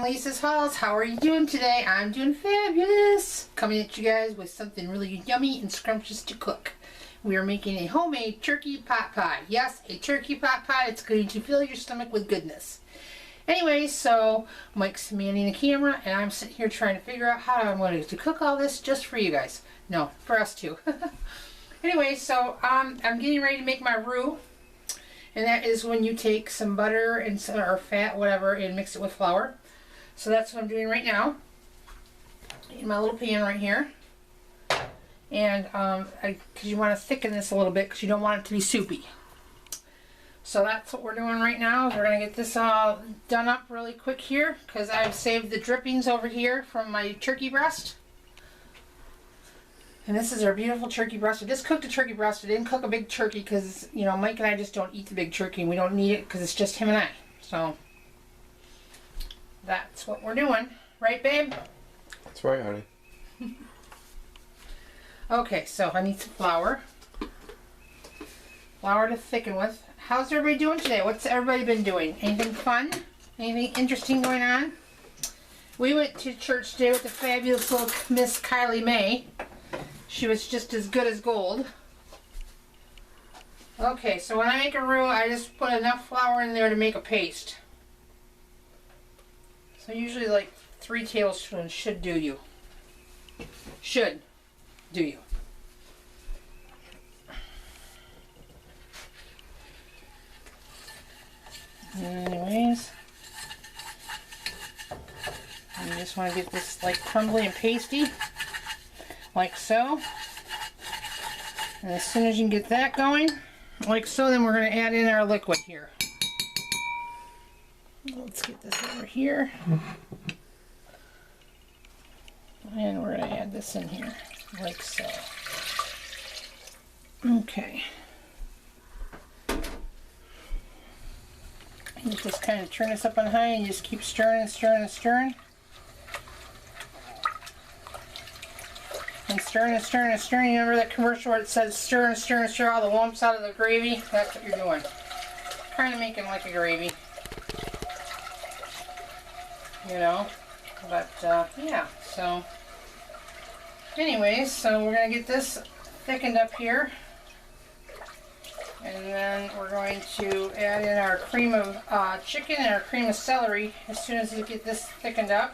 Lisa's Halls. How are you doing today? I'm doing fabulous. Coming at you guys with something really yummy and scrumptious to cook. We are making a homemade turkey pot pie. Yes, a turkey pot pie. It's going to fill your stomach with goodness. Anyway, so Mike's manning the camera and I'm sitting here trying to figure out how I'm going to cook all this just for you guys. No, for us too. Anyway, so I'm getting ready to make my roux. And that is when you take some butter and or fat, whatever, and mix it with flour. So that's what I'm doing right now in my little pan right here. And because you want to thicken this a little bit because you don't want it to be soupy. So that's what we're doing right now. We're going to get this all done up really quick here because I've saved the drippings over here from my turkey breast. And this is our beautiful turkey breast. I just cooked a turkey breast. I didn't cook a big turkey because, you know, Mike and I just don't eat the big turkey. And we don't need it because it's just him and I. So that's what we're doing. Right, babe? That's right, honey. Okay, so I need some flour. Flour to thicken with. How's everybody doing today? What's everybody been doing? Anything fun? Anything interesting going on? We went to church today with the fabulous little Miss Kylie May. She was just as good as gold. Okay, so when I make a roux, I just put enough flour in there to make a paste. So usually like 3 tablespoons should do you. Should do you. Anyways, you just want to get this like crumbly and pasty. Like so. And as soon as you can get that going, like so, then we're going to add in our liquid here. Let's get this over here. And we're going to add this in here, like so. Okay. You just kind of turn this up on high and you just keep stirring and stirring and stirring. And stirring and stirring and stirring. You remember that commercial where it says stir and stir and stir all the lumps out of the gravy? That's what you're doing. Kind of making like a gravy. You know? But, yeah. So, anyways, so we're going to get this thickened up here. And then we're going to add in our cream of chicken and our cream of celery as soon as we get this thickened up.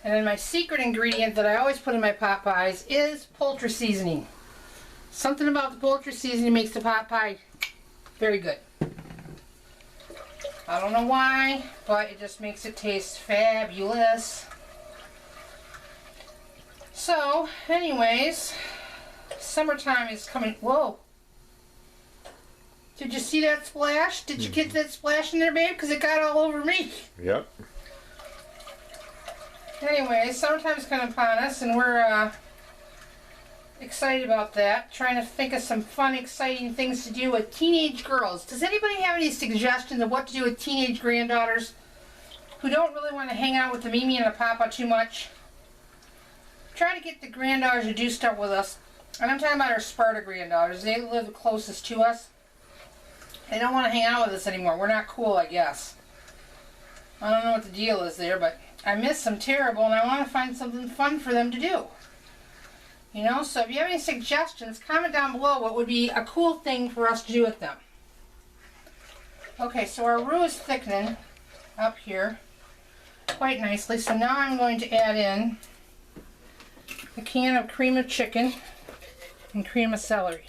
And then my secret ingredient that I always put in my pot pies is poultry seasoning. Something about the poultry seasoning makes the pot pie very good. I don't know why, but it just makes it taste fabulous. So, anyways, summertime is coming. Whoa. Did you see that splash? Did you get that splash in there, babe? Because it got all over me. Yep. Anyway, summertime's coming upon us, and we're excited about that. Trying to think of some fun, exciting things to do with teenage girls. Does anybody have any suggestions of what to do with teenage granddaughters who don't really want to hang out with the Mimi and the Papa too much? Try to get the granddaughters to do stuff with us. And I'm talking about our Sparta granddaughters. They live the closest to us. They don't want to hang out with us anymore. We're not cool, I guess. I don't know what the deal is there, but I miss them terrible, and I want to find something fun for them to do. You know, so if you have any suggestions, comment down below what would be a cool thing for us to do with them. Okay, so our roux is thickening up here quite nicely. So now I'm going to add in a can of cream of chicken and cream of celery.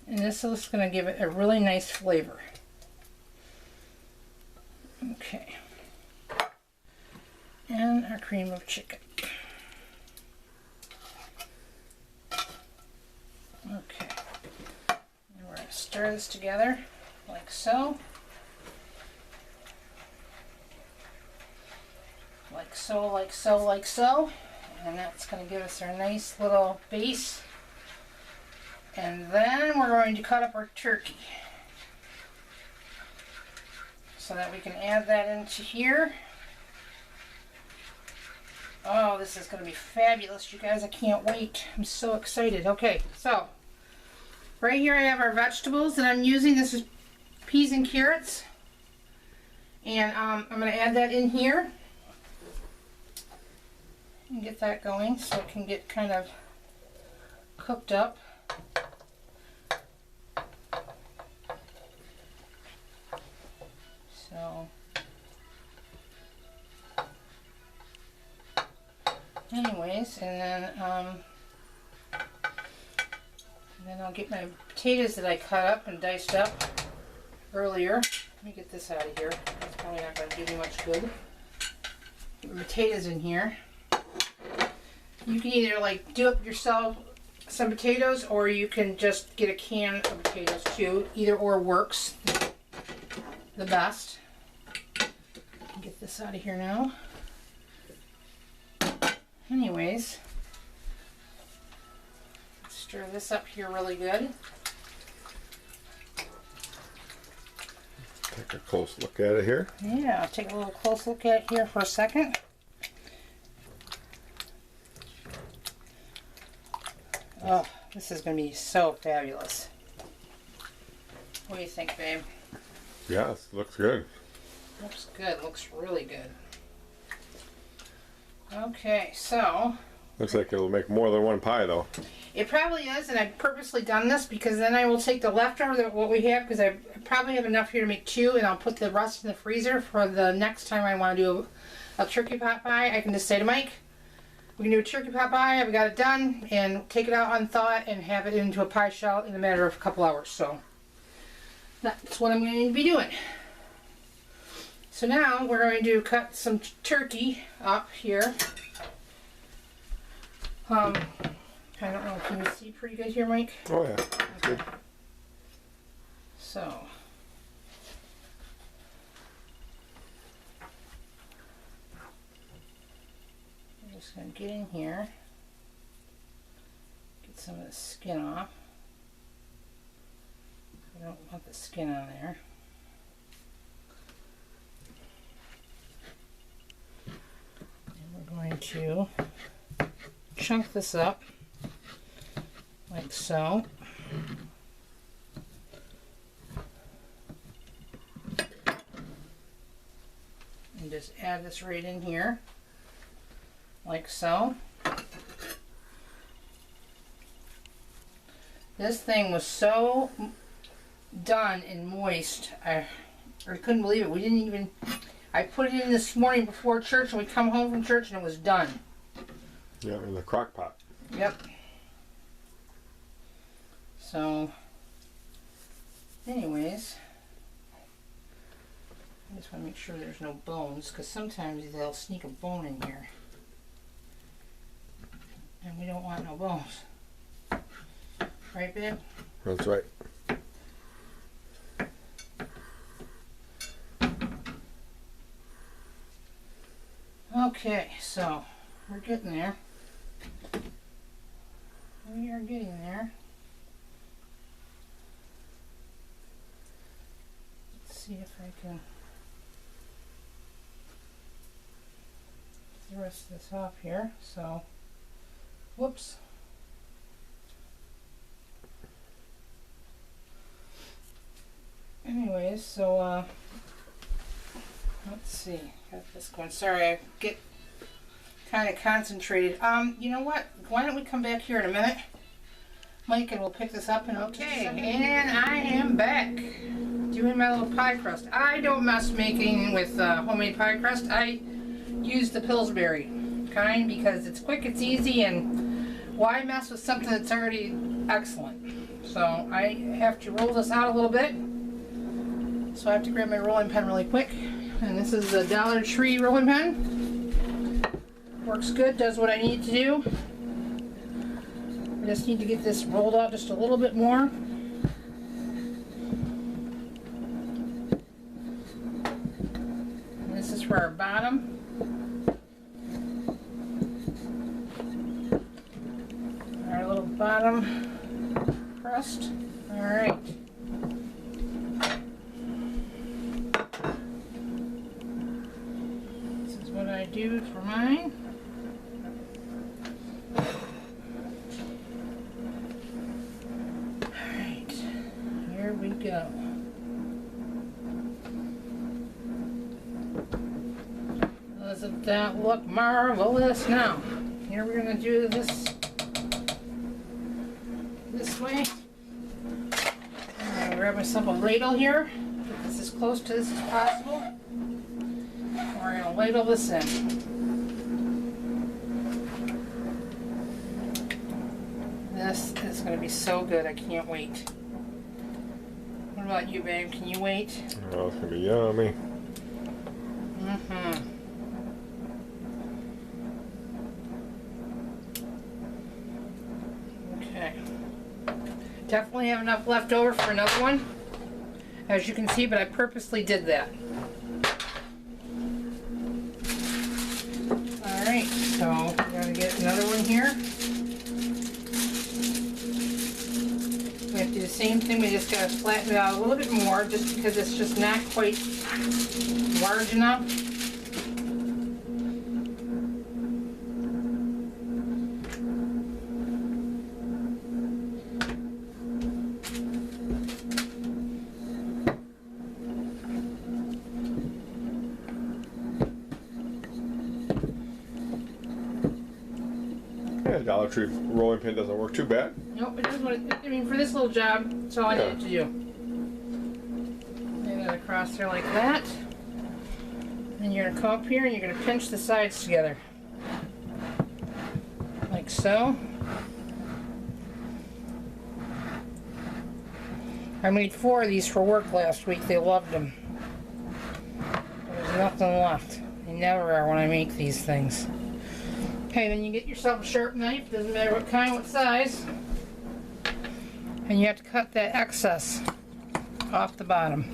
And this is going to give it a really nice flavor. Okay. And our cream of chicken. Okay. And we're going to stir this together like so. Like so, like so, like so. And that's going to give us our nice little base. And then we're going to cut up our turkey so that we can add that into here. Oh, this is going to be fabulous, you guys. I can't wait. I'm so excited. Okay, so right here I have our vegetables that I'm using. This is peas and carrots. And I'm going to add that in here and get that going so it can get kind of cooked up. So, anyways, and then I'll get my potatoes that I cut up and diced up earlier. Let me get this out of here. That's probably not going to do me much good. Get my potatoes in here. You can either like do up yourself some potatoes, or you can just get a can of potatoes too. Either or works the best. Get this out of here now. Anyways, stir this up here really good. Take a close look at it here. Yeah, I'll take a little close look at it here for a second. Oh, this is going to be so fabulous. What do you think, babe? Yeah, it looks good. Looks good. Looks really good. Okay, so... Looks like it'll make more than one pie, though. It probably is, and I've purposely done this because then I will take the leftover of what we have, because I probably have enough here to make 2, and I'll put the rest in the freezer for the next time I want to do a turkey pot pie. I can just say to Mike, we can do a turkey pot pie, I've got it done, and take it out, unthaw it, and have it into a pie shell in a matter of a couple hours. So that's what I'm going to be doing. So now we're going to cut some turkey up here. I don't know, can you see pretty good here, Mike? Oh yeah, that's good. So, I'm just going to get in here, get some of the skin off. I don't want the skin on there. And we're going to chunk this up like so. And just add this right in here like so. This thing was so done and moist. I couldn't believe it. We didn't even, I put it in this morning before church, and we come home from church and it was done. Yeah, in the crock pot. Yep. So, anyways, I just want to make sure there's no bones, because sometimes they'll sneak a bone in here. And we don't want no bones. Right, babe? That's right. Okay, so we're getting there. We are getting there. Let's see if I can get the rest of this off here. So, whoops. Anyways, so let's see. Got this going. Sorry, I get kind of concentrated. You know what? Why don't we come back here in a minute, Mike, and we'll pick this up. And okay, and I am back doing my little pie crust. I don't mess making with homemade pie crust. I use the Pillsbury kind because it's quick, it's easy, and why mess with something that's already excellent? So I have to roll this out a little bit. So I have to grab my rolling pin really quick. And this is the Dollar Tree rolling pin. Works good, does what I need to do. I just need to get this rolled out just a little bit more. And this is for our bottom. Our little bottom crust. Alright. I do for mine. Alright, here we go. that look marvelous? Now, here we're gonna do this way. I'm gonna grab myself a ladle here. Get this as close to this as possible. We're gonna ladle this in. This is gonna be so good. I can't wait. What about you, babe? Can you wait? Oh, it's gonna be yummy. Mm-hmm. Okay. Definitely have enough left over for another one, as you can see, but I purposely did that. Alright, so we're gonna get another one here. We have to do the same thing, we just gotta flatten it out a little bit more just because it's just not quite large enough. Yeah, Dollar Tree rolling pin doesn't work too bad. Nope, it does what it, I mean, for this little job, that's all I Yeah. needed to do. Lay that across there like that. Then you're gonna come up here and you're gonna pinch the sides together. Like so. I made 4 of these for work last week. They loved them. There's nothing left. They never are when I make these things. Okay, then you get yourself a sharp knife, doesn't matter what kind, what size. And you have to cut that excess off the bottom.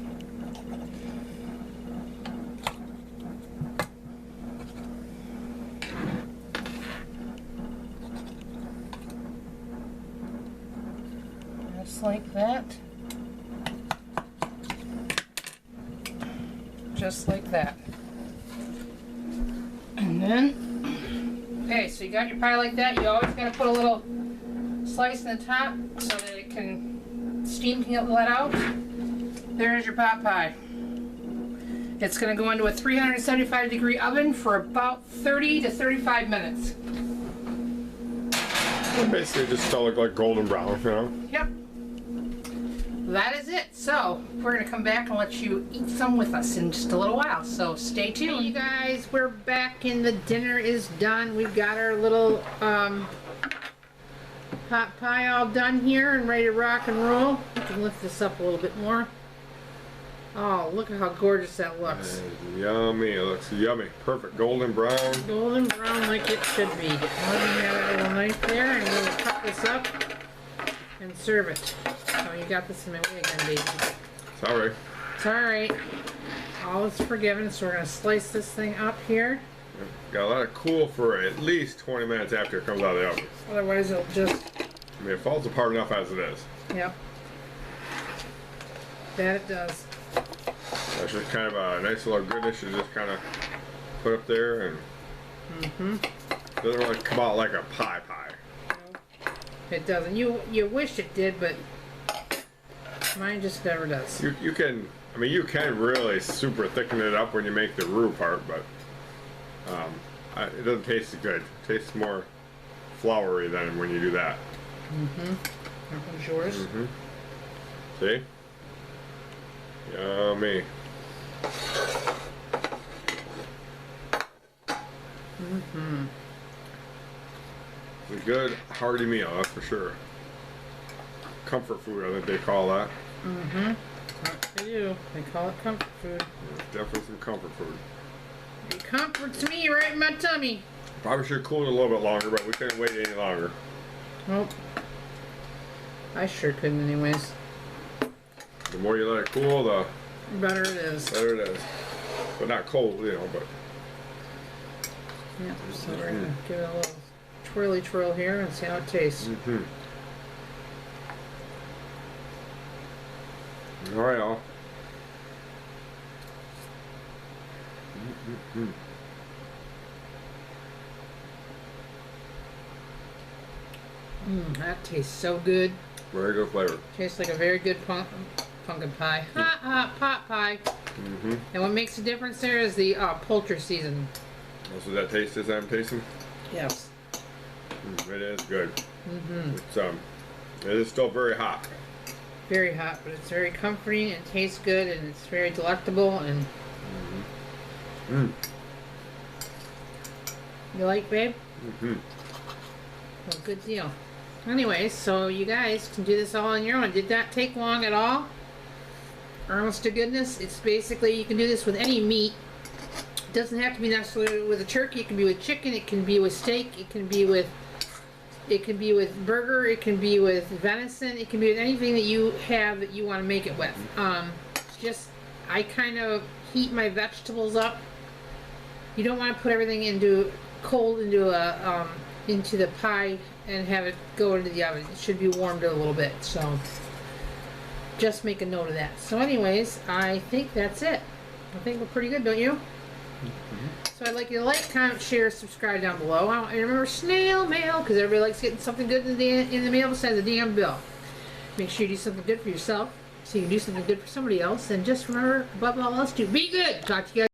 Just like that. Just like that. And then, okay, so you got your pie like that. You always got to put a little slice in the top so that it can, steam can get let out. There's your pot pie. It's going to go into a 375-degree oven for about 30 to 35 minutes. Basically, just still look like golden brown, you know? Yep. That is it. So, we're going to come back and let you eat some with us in just a little while. So, stay tuned. Hey, you guys, we're back and the dinner is done. We've got our little pot pie all done here and ready to rock and roll. You can lift this up a little bit more. Oh, look at how gorgeous that looks. Yummy, it looks yummy. Perfect, golden brown. Golden brown like it should be. Let me have a little knife there and we'll cut this up and serve it. Oh, you got this in my way again, baby. Sorry. It's alright. All is forgiven, so we're going to slice this thing up here. Got to let it cool for at least 20 minutes after it comes out of the oven. Otherwise it'll just... I mean, it falls apart enough as it is. Yep. That it does. That's just kind of a nice little goodness to just kind of put up there and... Doesn't really come out like a pie. It doesn't. You wish it did, but mine just never does. You can, I mean, you can really super thicken it up when you make the roux part, but it doesn't taste as good. It tastes more floury than when you do that. That one's yours. See? Yummy. It's a good hearty meal, that's for sure. Comfort food, I think they call that. What they do. They call it comfort food. It's definitely some comfort food. It comforts me right in my tummy. Probably should cool it a little bit longer, but we couldn't wait any longer. Nope. I sure couldn't anyways. The more you let it cool, the Better it is. better it is. But not cold, you know, but Yeah, so we're going to give it a little twirl here and see how it tastes. All right, all. That tastes so good. Very good flavor. Tastes like a very good pumpkin pie. Hot pot pie. And what makes the difference there is the poultry season. So that taste is I'm tasting? Yes. It is good. Mm-hmm. It's it is still very hot. Very hot, but it's very comforting and tastes good, and it's very delectable. And you like, babe? Well, good deal. Anyway, so you guys can do this all on your own. Did not take long at all. Honest to goodness, it's basically, you can do this with any meat. It doesn't have to be necessarily with a turkey. It can be with chicken. It can be with steak. It can be with burger. It can be with venison. It can be with anything that you have that you want to make it with. Just, I kind of heat my vegetables up. You don't want to put everything into the pie and have it go into the oven. It should be warmed a little bit. So just make a note of that. So anyways, I think that's it. I think we're pretty good, don't you? So I'd like you to like, comment, share, subscribe down below. And remember, snail mail, because everybody likes getting something good in the mail besides the damn bill. Make sure you do something good for yourself so you can do something good for somebody else. And just remember, above all else, to be good. Talk to you guys.